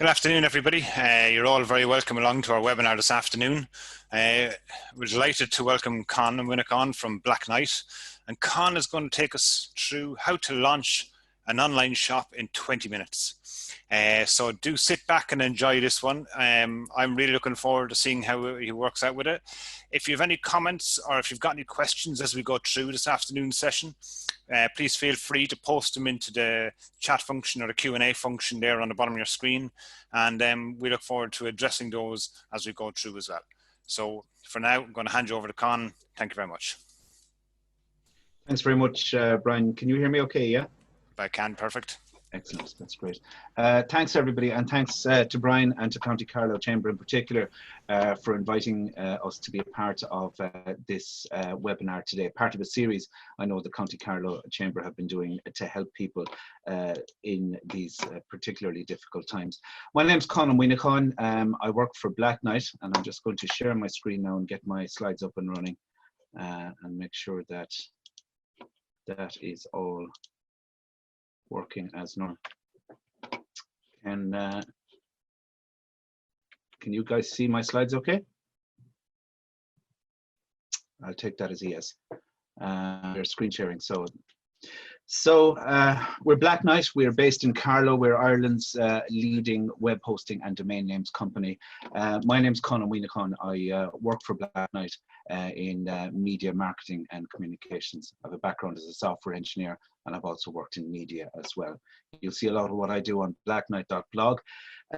Good afternoon, everybody. You're all very welcome along to our webinar this afternoon. We're delighted to welcome Conn and Muíneacháin from Blacknight. And Conn is going to take us through how to launch an online shop in 20 minutes. So do sit back and enjoy this one. I'm really looking forward to seeing how he works out with it. If you have any comments or if you've got any questions as we go through this afternoon's session, please feel free to post them into the chat function or the Q&A function there on the bottom of your screen. And we look forward to addressing those as we go through as well. So for now, I'm going to hand you over to Conn. Thank you very much. Thanks very much, Brian. Can you hear me okay, yeah? If I can, perfect. Excellent, that's great. Thanks everybody, and thanks to Brian and to County Carlow Chamber in particular for inviting us to be a part of this webinar today, part of a series I know the County Carlow Chamber have been doing to help people in these particularly difficult times. My name's Conn Muíneacháin. I work for Blacknight, and I'm just going to share my screen now and get my slides up and running and make sure that that is all working as normal. Can you guys see my slides okay? I'll take that as a yes. They're screen sharing. So we're Blacknight. We're based in Carlow. We're Ireland's leading web hosting and domain names company. My name's Conn Muíneacháin. I work for Blacknight in media marketing and communications. I have a background as a software engineer, and I've also worked in media as well. You'll see a lot of what I do on blacknight.blog.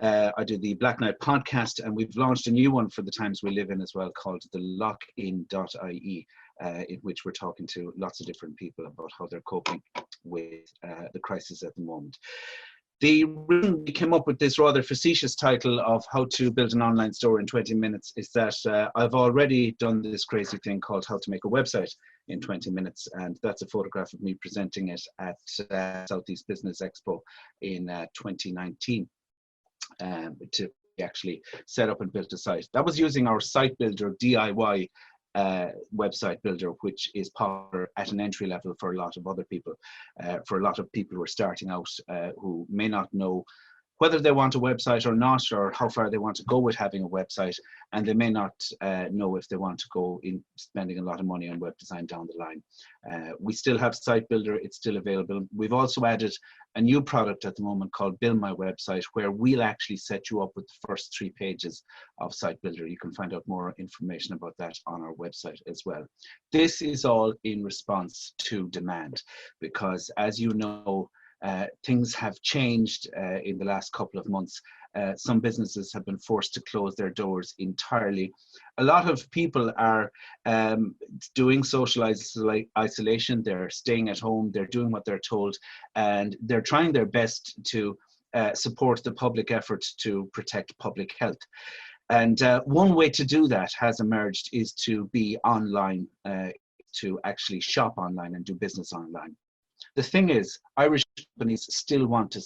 I do the Blacknight podcast, and we've launched a new one for the times we live in as well, called the lockin.ie, in which we're talking to lots of different people about how they're coping with the crisis at the moment. The reason we came up with this rather facetious title of how to build an online store in 20 minutes is that I've already done this crazy thing called how to make a website in 20 minutes. And that's a photograph of me presenting it at Southeast Business Expo in 2019 to actually set up and build a site. That was using our site builder DIY website builder, which is popular at an entry level for a lot of other people, for a lot of people who are starting out who may not know whether they want a website or not, or how far they want to go with having a website, and they may not know if they want to go in spending a lot of money on web design down the line. We still have Site Builder, it's still available. We've also added a new product at the moment called Build My Website, where we'll actually set you up with the first 3 pages of Site Builder. You can find out more information about that on our website as well. This is all in response to demand, because as you know, things have changed in the last couple of months. Some businesses have been forced to close their doors entirely. A lot of people are doing social isolation. They're staying at home. They're doing what they're told, and they're trying their best to support the public effort to protect public health. And one way to do that has emerged is to be online, to actually shop online and do business online. The thing is, Irish companies still want to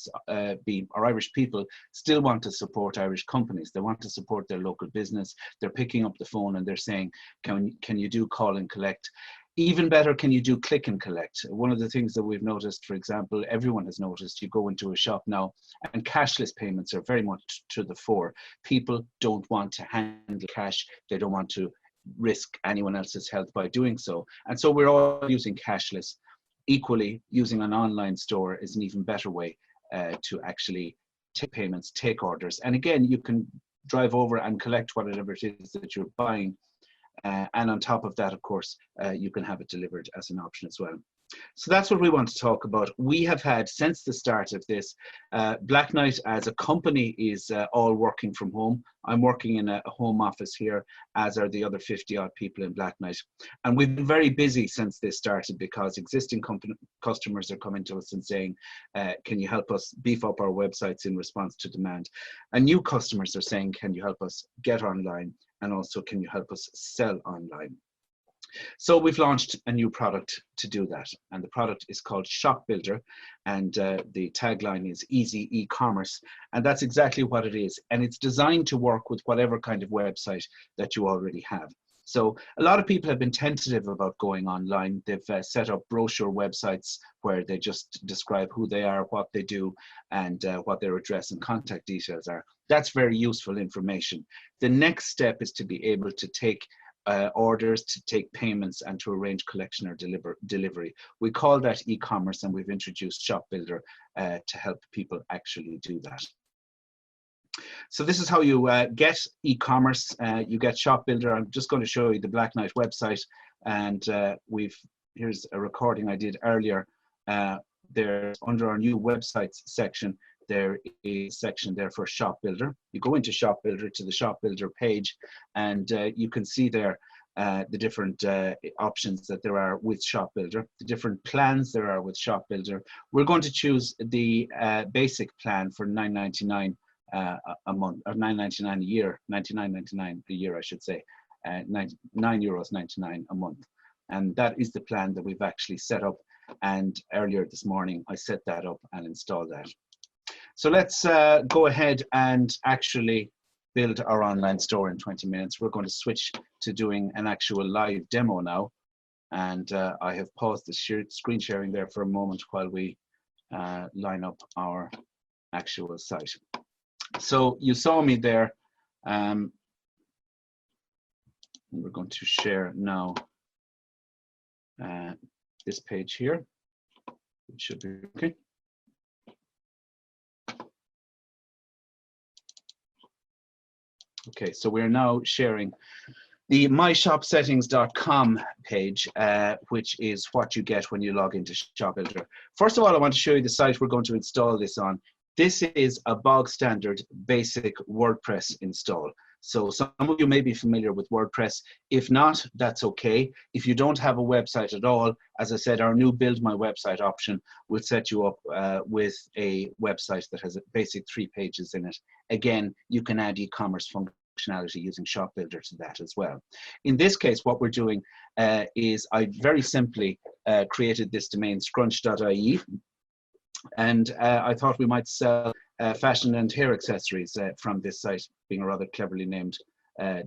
or Irish people still want to support Irish companies. They want to support their local business. They're picking up the phone and they're saying, can you do call and collect? Even better, can you do click and collect? One of the things that we've noticed, for example, everyone has noticed, you go into a shop now and cashless payments are very much to the fore. People don't want to handle cash. They don't want to risk anyone else's health by doing so. And so we're all using cashless. Equally, using an online store is an even better way to actually take payments, take orders. And again, you can drive over and collect whatever it is that you're buying. And on top of that, of course, you can have it delivered as an option as well. So that's what we want to talk about. We have had, since the start of this, Blacknight as a company is all working from home. I'm working in a home office here, as are the other 50 odd people in Blacknight. And we've been very busy since this started, because existing customers are coming to us and saying, can you help us beef up our websites in response to demand? And new customers are saying, can you help us get online? And also, can you help us sell online? So we've launched a new product to do that, and the product is called Shop Builder, and the tagline is Easy E-commerce, and that's exactly what it is. And it's designed to work with whatever kind of website that you already have. So a lot of people have been tentative about going online. They've set up brochure websites where they just describe who they are, what they do, and what their address and contact details are. That's very useful information. The next step is to be able to take orders, to take payments, and to arrange collection or delivery. We call that e-commerce, and we've introduced Shop Builder to help people actually do that. So this is how you get e-commerce. You get Shop Builder. I'm just going to show you the Blacknight website, and here's a recording I did earlier. There's under our new websites section, there is a section there for Shop Builder. You go into Shop Builder to the Shop Builder page, and you can see there the different options that there are with Shop Builder, the different plans there are with Shop Builder. We're going to choose the basic plan for $9.99 a month, or $9.99 a year, $99.99 a year, I should say, €9.99 a month. And that is the plan that we've actually set up. And earlier this morning, I set that up and installed that. So let's go ahead and actually build our online store in 20 minutes. We're going to switch to doing an actual live demo now. And I have paused the screen sharing there for a moment while we line up our actual site. So you saw me there. We're going to share now this page here. It should be okay. Okay, so we're now sharing the myshopsettings.com page, which is what you get when you log into Shop Builder. First of all, I want to show you the site we're going to install this on. This is a bog standard basic WordPress install. So some of you may be familiar with WordPress. If not, that's okay. If you don't have a website at all, as I said, our new Build My Website option will set you up with a website that has a basic 3 pages in it. Again, you can add e-commerce functionality using Shop Builder to that as well. In this case, what we're doing is I very simply created this domain scrunch.ie. And I thought we might sell fashion and hair accessories from this site, being a rather cleverly named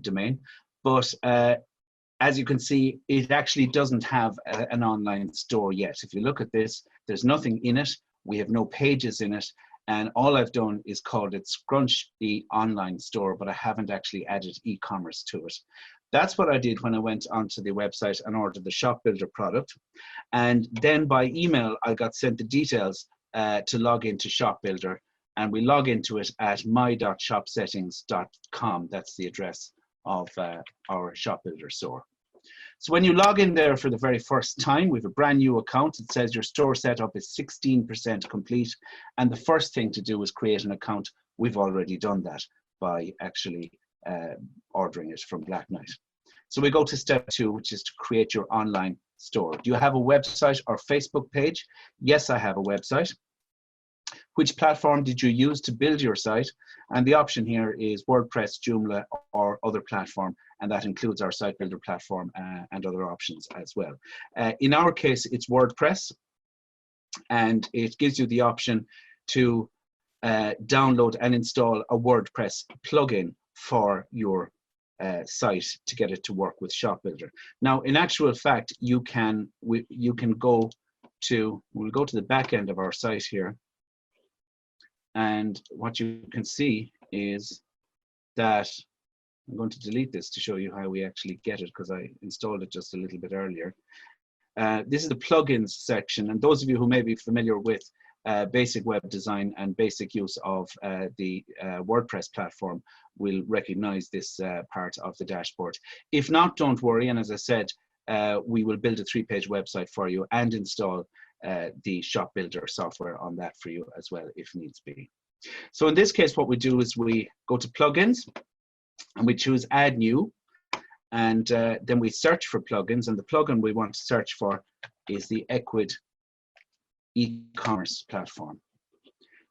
domain. But as you can see, it actually doesn't have an online store yet. If you look at this, there's nothing in it. We have no pages in it. And all I've done is called it Scrunch the Online Store, but I haven't actually added e-commerce to it. That's what I did when I went onto the website and ordered the Shop Builder product. And then by email, I got sent the details to log into Shop Builder, and we log into it at my.shopsettings.com. That's the address of our Shop Builder store. So when you log in there for the very first time, we have a brand new account. It says your store setup is 16% complete, and the first thing to do is create an account. We've already done that by actually ordering it from Blacknight. So we go to step 2, which is to create your online store. Do you have a website or Facebook page? Yes, I have a website. Which platform did you use to build your site? And the option here is WordPress, Joomla, or other platform, and that includes our site builder platform and other options as well. In our case, it's WordPress, and it gives you the option to download and install a WordPress plugin for your site to get it to work with Shop Builder. Now, in actual fact, you can go to, we'll go to the back end of our site here, and what you can see is that, I'm going to delete this to show you how we actually get it, because I installed it just a little bit earlier. This is the plugins section, and those of you who may be familiar with basic web design and basic use of the WordPress platform will recognize this part of the dashboard. If not, don't worry, and as I said, we will build a 3-page website for you and install the Shop Builder software on that for you as well, if needs be. So in this case, what we do is we go to plugins and we choose add new, and then we search for plugins, and the plugin we want to search for is the Equid e-commerce platform.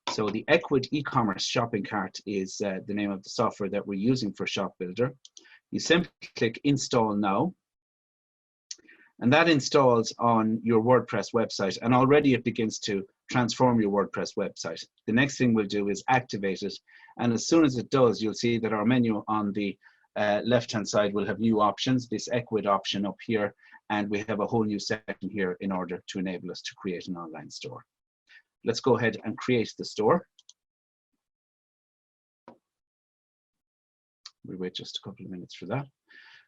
So the Equid e-commerce shopping cart is the name of the software that we're using for Shop Builder. You simply click install now, and that installs on your WordPress website, and already it begins to transform your WordPress website. The next thing we'll do is activate it, and as soon as it does, you'll see that our menu on the left-hand side, we'll have new options, this Equid option up here, and we have a whole new section here in order to enable us to create an online store. Let's go ahead and create the store. We'll wait just a couple of minutes for that.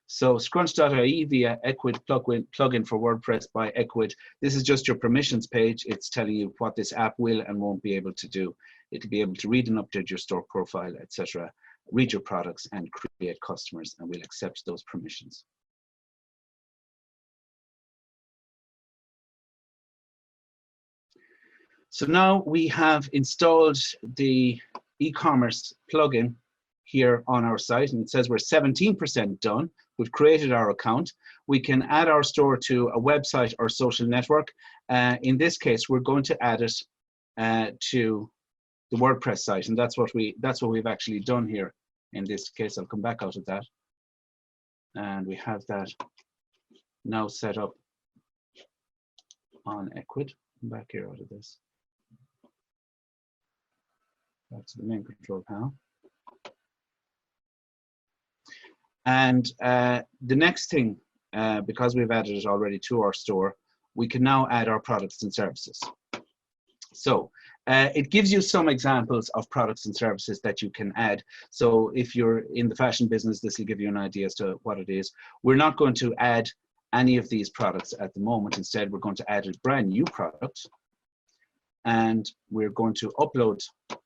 So scrunch.ie via Equid plugin for WordPress by Equid. This is just your permissions page. It's telling you what this app will and won't be able to do. It'll be able to read and update your store profile, etc., read your products and create customers, and we'll accept those permissions. So now we have installed the e-commerce plugin here on our site, and it says we're 17% done. We've created our account. We can add our store to a website or social network. In this case, we're going to add it to the WordPress site, and that's what we've actually done here. In this case, I'll come back out of that, and we have that now set up on Equid. Come back here out of this. Back to the main control panel. And the next thing, because we've added it already to our store, we can now add our products and services. So it gives you some examples of products and services that you can add. So if you're in the fashion business, this will give you an idea as to what it is. We're not going to add any of these products at the moment. Instead, we're going to add a brand new product, and we're going to upload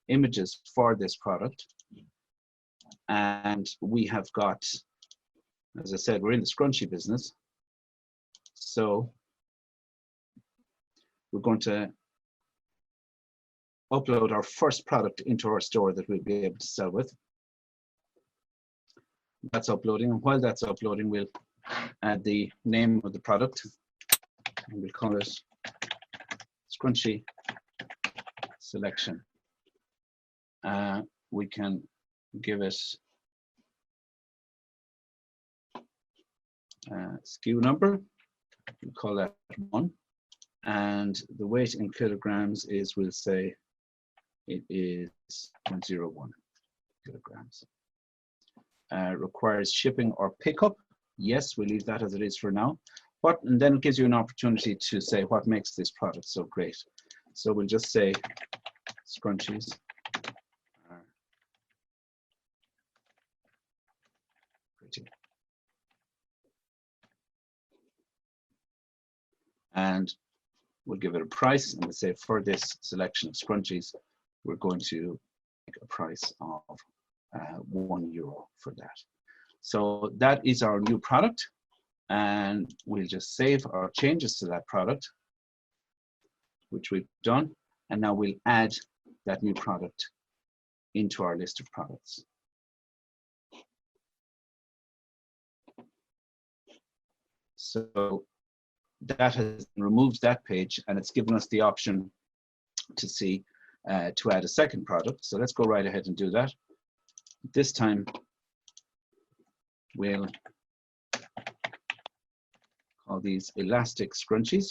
images for this product. And we have got, as I said, we're in the scrunchie business. So we're going to upload our first product into our store that we'll be able to sell with. That's uploading, and while that's uploading, we'll add the name of the product, and we'll call it Scrunchie Selection. We can give it SKU number, we'll call that 1, and the weight in kilograms is, we'll say it is 0.01 kilograms. Requires shipping or pickup. Yes, we'll leave that as it is for now. And then it gives you an opportunity to say what makes this product so great. So we'll just say scrunchies are pretty. And we'll give it a price, and we'll say for this selection of scrunchies, we're going to make a price of €1 for that. So that is our new product, and we'll just save our changes to that product, which we've done, and now we'll add that new product into our list of products. So that has removed that page, and it's given us the option to see to add a second product. So let's go right ahead and do that. This time we'll call these elastic scrunchies.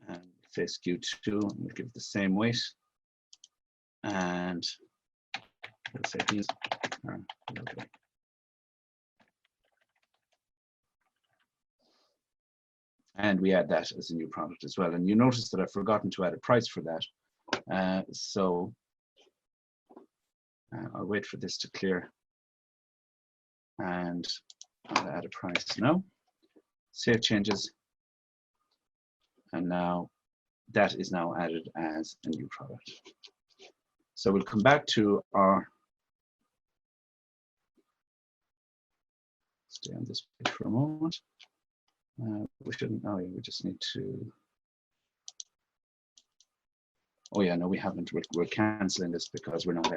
And say SKU 2, and we'll give it the same weight. And we'll say these are okay. And we add that as a new product as well. And you notice that I've forgotten to add a price for that. So I'll wait for this to clear. And I'll add a price now. Save changes. And now that is now added as a new product. So we'll come back to our, stay on this page for a moment. We shouldn't, oh yeah, we just need to, oh yeah, no, we haven't, we're canceling this because we're not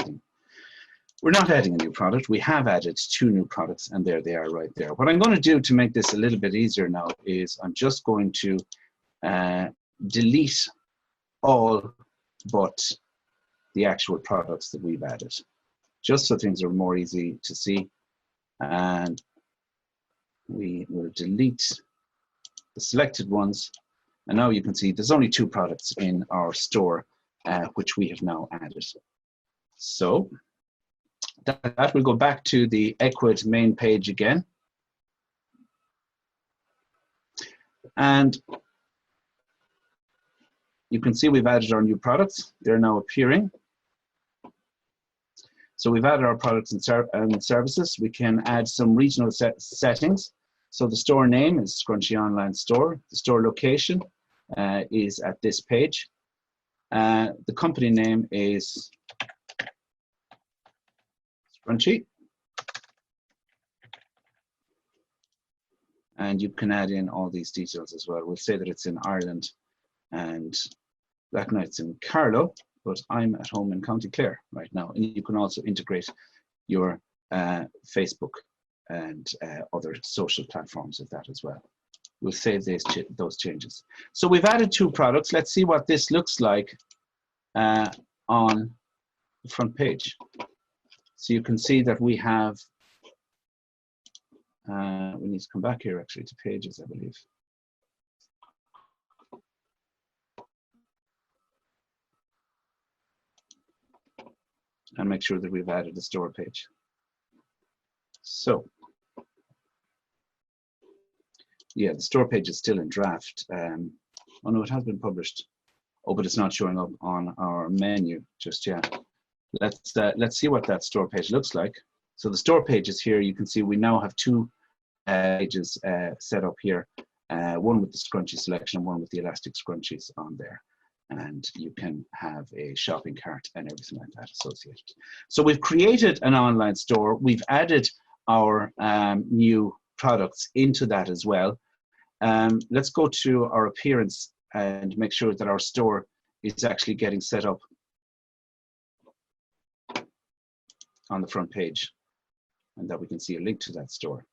adding a new product. We have added 2 new products, and there they are right there. What I'm going to do to make this a little bit easier now is I'm just going to delete all but the actual products that we've added, just so things are more easy to see. And we will delete the selected ones, And now you can see there's only 2 products in our store, which we have now added. So that will go back to the Equid main page again. And you can see we've added our new products. They're now appearing. So we've added our products and services. We can add some regional settings. So the store name is Scrunchy Online Store. The store location is at this page. The company name is Scrunchy. And you can add in all these details as well. We'll say that it's in Ireland and Blacknight's in Carlow, but I'm at home in County Clare right now. And you can also integrate your Facebook and other social platforms of that as well. We'll save those changes. So we've added 2 products. Let's see what this looks like on the front page. So you can see that we have, we need to come back here actually to pages, I believe. And make sure that we've added the store page. So, yeah, the store page is still in draft. Oh no, it has been published. Oh, but it's not showing up on our menu just yet. Let's see what that store page looks like. So the store page is here. You can see we now have 2 pages set up here. One with the scrunchie selection, one with the elastic scrunchies on there. And you can have a shopping cart and everything like that associated. So we've created an online store. We've added our new products into that as well. Let's go to our appearance and make sure that our store is actually getting set up on the front page and that we can see a link to that store.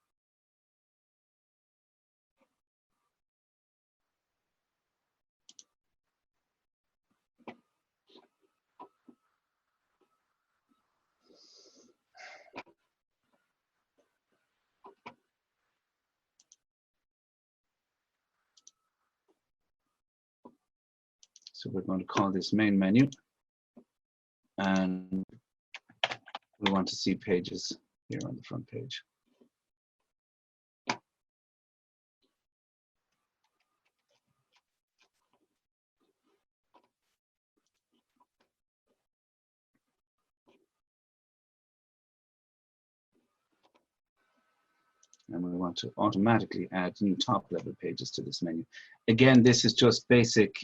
So we're going to call this main menu, and we want to see pages here on the front page. And we want to automatically add new top level pages to this menu. Again, this is just basic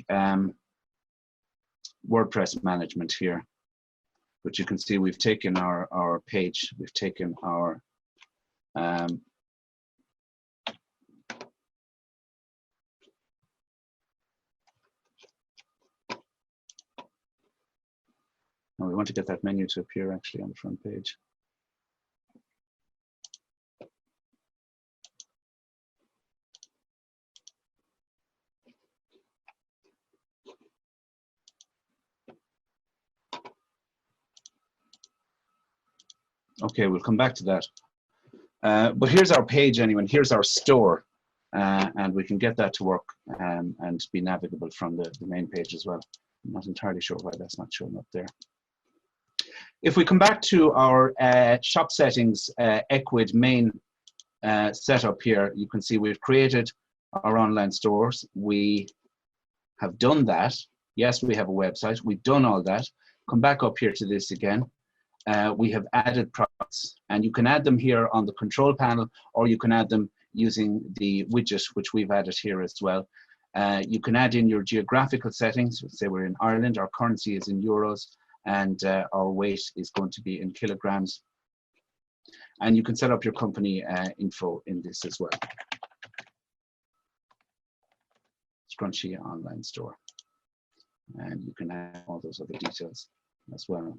WordPress management here. But you can see we've taken our page, we've taken our and we want to get that menu to appear actually on the front page. Okay, we'll come back to that. But here's our page anyway, and here's our store. And we can get that to work and be navigable from the main page as well. I'm not entirely sure why that's not showing up there. If we come back to our shop settings, Equid main setup here, you can see we've created our online stores. We have done that. Yes, we have a website. We've done all that. Come back up here to this again. We have added products, and you can add them here on the control panel, or you can add them using the widget, which we've added here as well. You can add in your geographical settings. Say we're in Ireland, our currency is in euros, and our weight is going to be in kilograms. And you can set up your company info in this as well. Scrunchy online store. And you can add all those other details as well.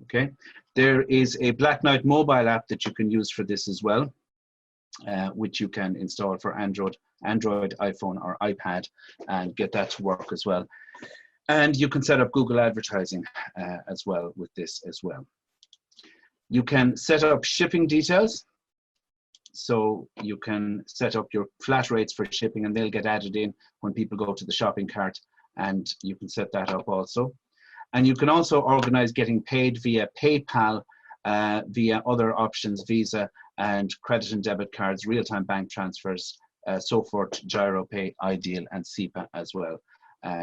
Okay, there is a Blacknight mobile app that you can use for this as well. which you can install for Android, iPhone, or iPad, and get that to work as well. And you can set up Google advertising as well with this as well. You can set up shipping details. So you can set up your flat rates for shipping, and they'll get added in when people go to the shopping cart, and you can set that up also. And you can also organize getting paid via PayPal, via other options, Visa and credit and debit cards, real-time bank transfers, so forth, GiroPay, Ideal, and SEPA as well.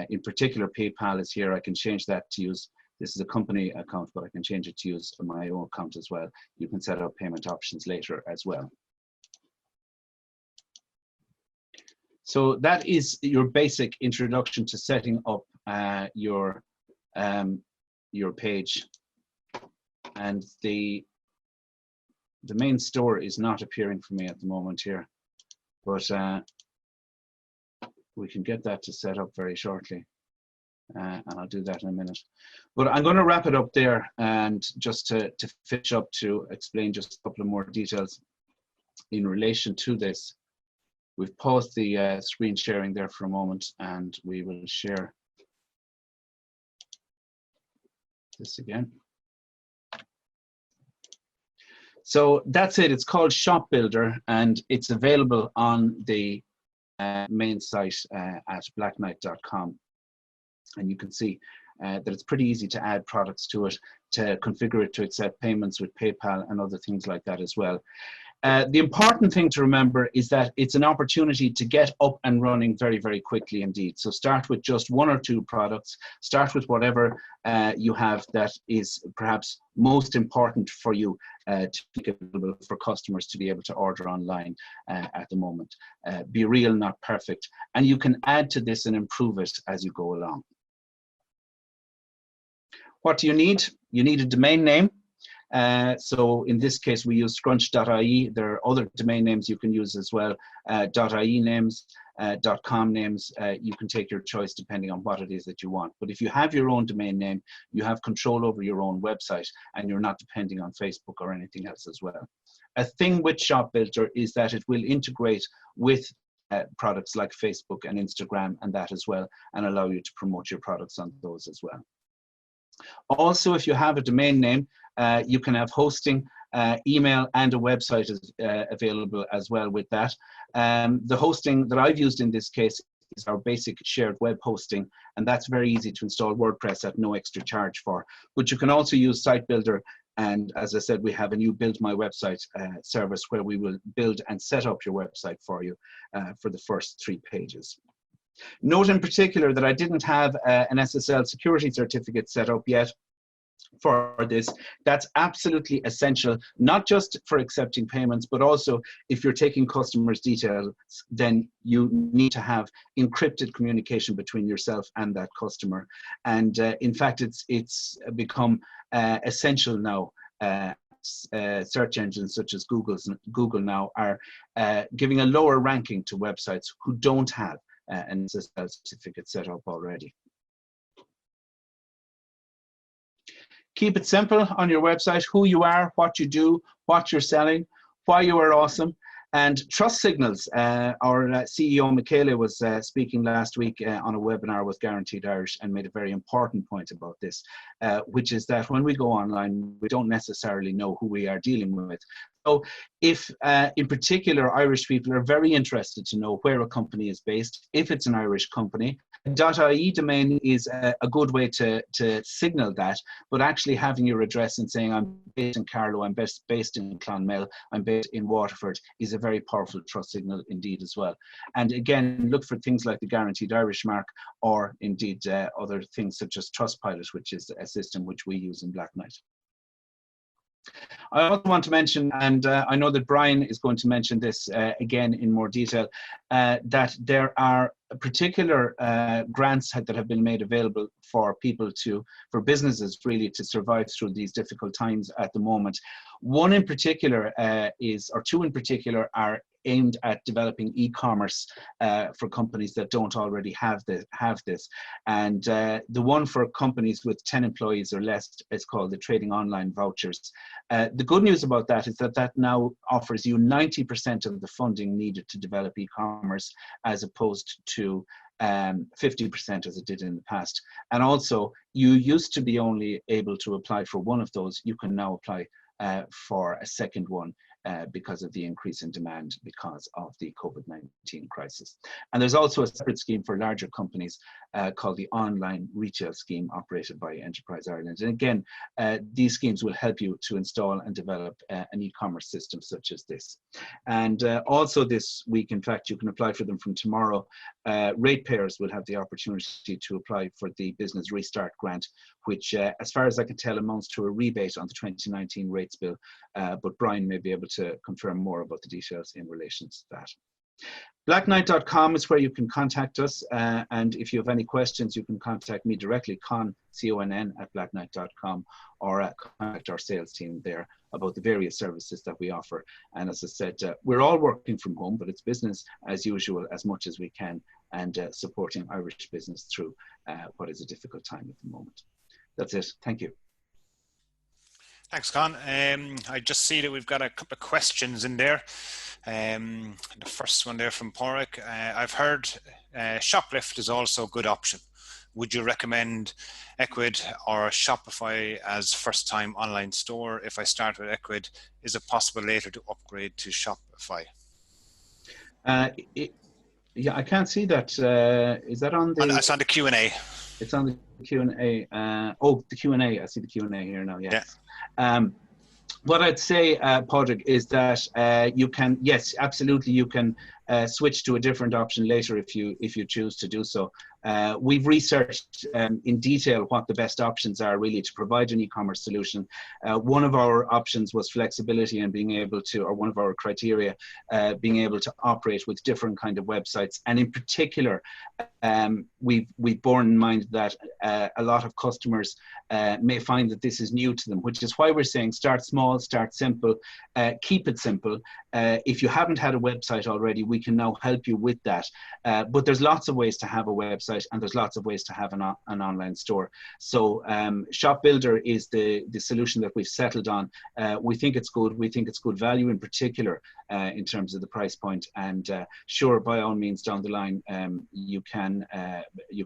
In particular, PayPal is here. I can change that to use, this is a company account, but I can change it to use my own account as well. You can set up payment options later as well. So that is your basic introduction to setting up your page. And the main store is not appearing for me at the moment here, but we can get that to set up very shortly. And I'll do that in a minute. But I'm going to wrap it up there, and just to finish up, to explain just a couple of more details in relation to this. We've paused the screen sharing there for a moment, and we will share this again. So that's it. It's called Shop Builder, and it's available on the main site at blacknight.com. And you can see that it's pretty easy to add products to it, to configure it to accept payments with PayPal and other things like that as well. The important thing to remember is that it's an opportunity to get up and running very, very quickly indeed. So start with just 1 or 2 products, start with whatever you have that is perhaps most important for you to make it available for customers to be able to order online at the moment. Be real, not perfect. And you can add to this and improve it as you go along. What do you need? You need a domain name. So in this case, we use scrunch.ie. There are other domain names you can use as well. .ie names, .com names, you can take your choice depending on what it is that you want. But if you have your own domain name, you have control over your own website, and you're not depending on Facebook or anything else as well. A thing with Shop Builder is that it will integrate with products like Facebook and Instagram and that as well, and allow you to promote your products on those as well. Also, if you have a domain name, you can have hosting, email, and a website is available as well with that. The hosting that I've used in this case is our basic shared web hosting, and that's very easy to install WordPress at no extra charge for. But you can also use Site Builder, and as I said, we have a new Build My Website service where we will build and set up your website for you for the first 3 pages. Note in particular that I didn't have an SSL security certificate set up yet for this. That's absolutely essential, not just for accepting payments, but also if you're taking customers' details, then you need to have encrypted communication between yourself and that customer. And in fact, it's become essential now. Search engines such as Google now are giving a lower ranking to websites who don't have an SSL certificate set up already. Keep it simple on your website: who you are, what you do, what you're selling, why you are awesome, and trust signals. Our CEO Michaela was speaking last week on a webinar with Guaranteed Irish, and made a very important point about this, which is that when we go online, we don't necessarily know who we are dealing with. So if in particular Irish people are very interested to know where a company is based, if it's an Irish company, .ie domain is a good way to signal that, but actually having your address and saying I'm based in Carlow, I'm based in Clonmel, I'm based in Waterford is a very powerful trust signal indeed as well. And again, look for things like the Guaranteed Irish mark, or indeed other things such as Trustpilot, which is a system which we use in Blacknight. I also want to mention, and I know that Brian is going to mention this again in more detail, that there are particular grants that have been made available for people for businesses really to survive through these difficult times at the moment. One in particular or two in particular are aimed at developing e-commerce for companies that don't already have this. And the one for companies with 10 employees or less is called the Trading Online Vouchers. The good news about that is that now offers you 90% of the funding needed to develop e-commerce, as opposed to 50% as it did in the past. And also, you used to be only able to apply for one of those. You can now apply for a second one because of the increase in demand because of the COVID-19 crisis. And there's also a separate scheme for larger companies called the Online Retail Scheme, operated by Enterprise Ireland. And again, these schemes will help you to install and develop an e-commerce system such as this. And also this week, in fact, you can apply for them from tomorrow. Ratepayers will have the opportunity to apply for the Business Restart Grant, which, as far as I can tell, amounts to a rebate on the 2019 rates bill. But Brian may be able to confirm more about the details in relation to that. Blacknight.com is where you can contact us, and if you have any questions, you can contact me directly, Conn, C-O-N-N, at blacknight.com, or contact our sales team there about the various services that we offer. And as I said, we're all working from home, but it's business as usual as much as we can, and supporting Irish business through what is a difficult time at the moment. That's it. Thank you. Thanks, Conn. I just see that we've got a couple of questions in there. The first one there from Porrick. I've heard Shoplift is also a good option. Would you recommend Ecwid or Shopify as first-time online store? If I start with Ecwid, is it possible later to upgrade to Shopify? Yeah, I can't see that. Is that on the? It's on the Q&A. It's on the Q&A. Oh, the Q&A. I see the Q&A here now. Yes. Yeah. What I'd say, Padraig, is that you can, yes, absolutely, you can switch to a different option later if you choose to do so. We've researched in detail what the best options are really to provide an e-commerce solution. One of our options was flexibility and being able to, or one of our criteria, being able to operate with different kind of websites. And in particular, we've borne in mind that a lot of customers may find that this is new to them, which is why we're saying start small, start simple, keep it simple. If you haven't had a website already, we can now help you with that. But there's lots of ways to have a website, and there's lots of ways to have an online store. So Shop Builder is the solution that we've settled on. We think it's good. We think it's good value in particular in terms of the price point. And sure, by all means, down the line, you can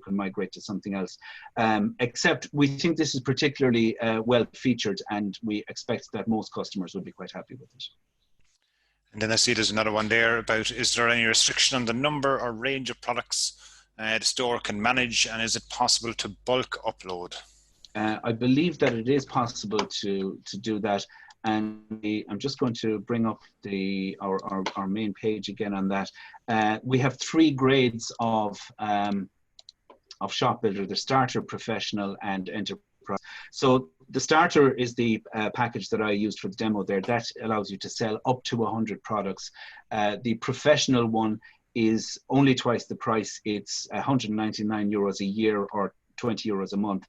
migrate to something else. Except we think this is particularly well featured, and we expect that most customers will be quite happy with it. And then I see there's another one there about, is there any restriction on the number or range of products the store can manage, and is it possible to bulk upload? I believe that it is possible to do that, and I'm just going to bring up our main page again on that. We have 3 grades of Shop Builder: the starter, professional, and enterprise. So the starter is the package that I used for the demo there. That allows you to sell up to 100 products. The professional one is only twice the price. It's 199 euros a year or 20 euros a month.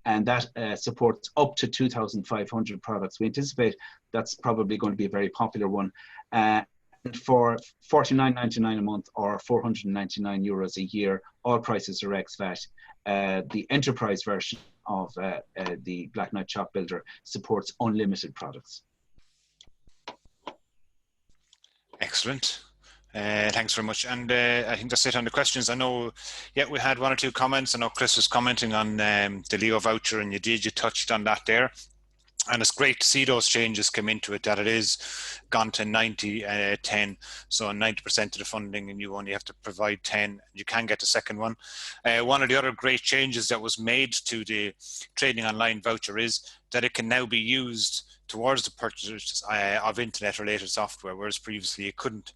And that supports up to 2,500 products. We anticipate that's probably going to be a very popular one. For $49.99 a month or 499 euros a year, all prices are ex-VAT. The enterprise version of the Blacknight Shop Builder supports unlimited products. Excellent. Thanks very much. And I think that's it on the questions. I know, yeah, we had 1 or 2 comments. I know Chris was commenting on the Leo voucher, and you touched on that there. And it's great to see those changes come into it, that it is gone to 90-10. So 90% of the funding, and you only have to provide 10. You can get the second one. One of the other great changes that was made to the Trading Online voucher is that it can now be used towards the purchase of internet-related software, whereas previously it couldn't.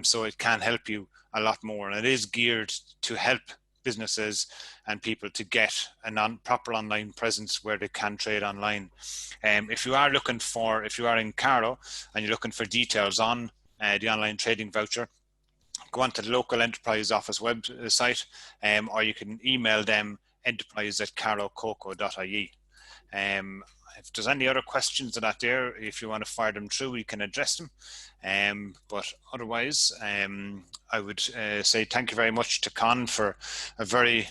So it can help you a lot more, and it is geared to help businesses and people to get a proper online presence where they can trade online. If you are in Carlow and you're looking for details on the online trading voucher, go onto the local enterprise office website, or you can email them enterprise@carlowcoco.ie. If there's any other questions to that there, if you want to fire them through, we can address them. But otherwise, I would say thank you very much to Conn for a very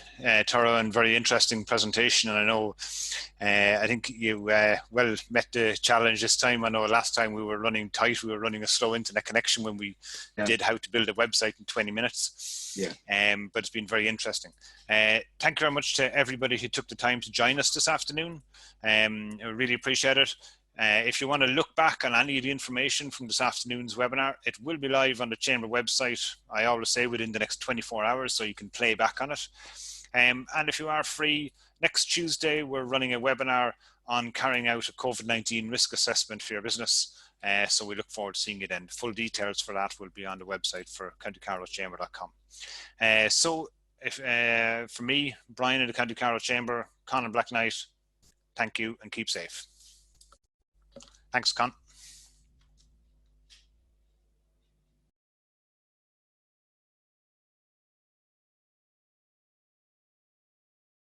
thorough and very interesting presentation. And I know, I think you well met the challenge this time. I know last time we were running tight, we were running a slow internet connection when we did how to build a website in 20 minutes. But it's been very interesting. Thank you very much to everybody who took the time to join us this afternoon. I really appreciate it. If you want to look back on any of the information from this afternoon's webinar, it will be live on the Chamber website, I always say within the next 24 hours, so you can play back on it. And if you are free, next Tuesday, we're running a webinar on carrying out a COVID-19 risk assessment for your business. So we look forward to seeing you then. Full details for that will be on the website for countycarlowchamber.com. So for me, Brian in the County Carlow Chamber, Conn and Blacknight, thank you and keep safe. Thanks, Conn.